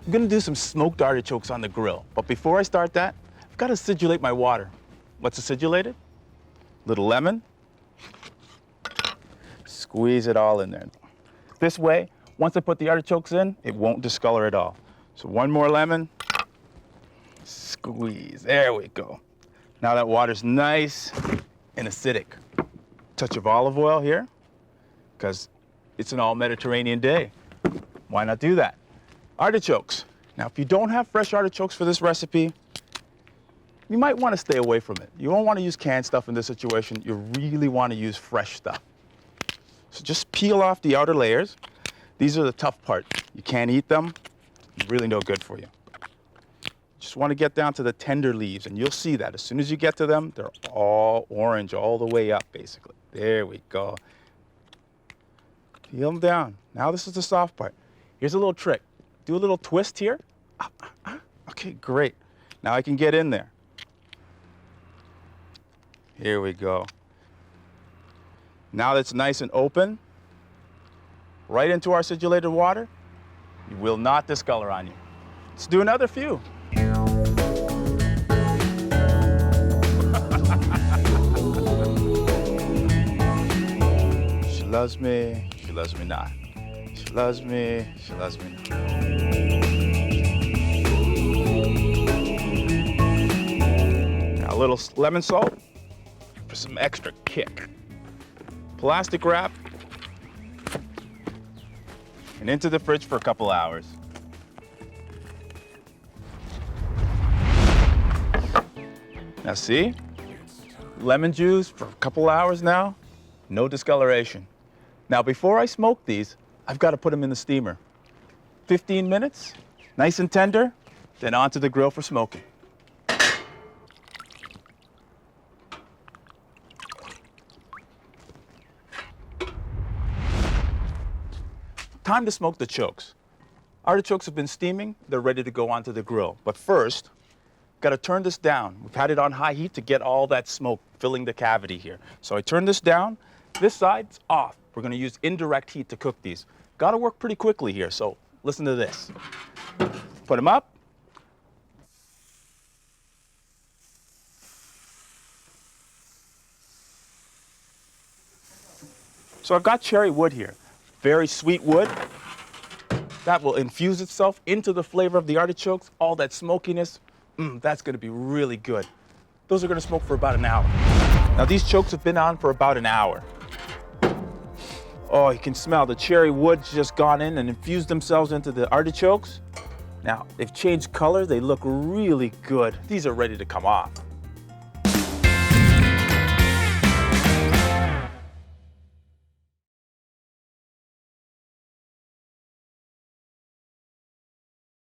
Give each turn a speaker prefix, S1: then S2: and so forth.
S1: I'm gonna do some smoked artichokes on the grill. But before I start that, I've gotta acidulate my water. What's acidulated? Little lemon. Squeeze it all in there. This way, once I put the artichokes in, it won't discolor at all. So one more lemon. Squeeze, there we go. Now that water's nice and acidic. Touch of olive oil here, because it's an all Mediterranean day. Why not do that? Artichokes. Now, if you don't have fresh artichokes for this recipe, you might want to stay away from it. You don't want to use canned stuff in this situation. You really want to use fresh stuff. So just peel off the outer layers. These are the tough part. You can't eat them. Really no good for you. Just want to get down to the tender leaves, and you'll see that as soon as you get to them, they're all orange all the way up, basically. There we go. Peel them down. Now this is the soft part. Here's a little trick. Do a little twist here. Okay, great. Now I can get in there. Here we go. Now that it's nice and open, right into our acidulated water, it will not discolor on you. Let's do another few. She loves me not. She loves me not. Now a little lemon salt for some extra kick. Plastic wrap, and into the fridge for a couple hours. Now see, lemon juice for a couple hours now, no discoloration. Now before I smoke these, I've got to put them in the steamer. 15 minutes, nice and tender, then onto the grill for smoking. Time to smoke the chokes. Artichokes have been steaming, they're ready to go onto the grill. But first, got to turn this down. We've had it on high heat to get all that smoke filling the cavity here. So I turn this down, this side's off. We're going to use indirect heat to cook these. Got to work pretty quickly here, so listen to this. Put them up. So I've got cherry wood here. Very sweet wood. That will infuse itself into the flavor of the artichokes, all that smokiness. That's gonna be really good. Those are gonna smoke for about an hour. Now these chokes have been on for about an hour. Oh, you can smell the cherry wood's just gone in and infused themselves into the artichokes. Now, they've changed color, they look really good. These are ready to come off.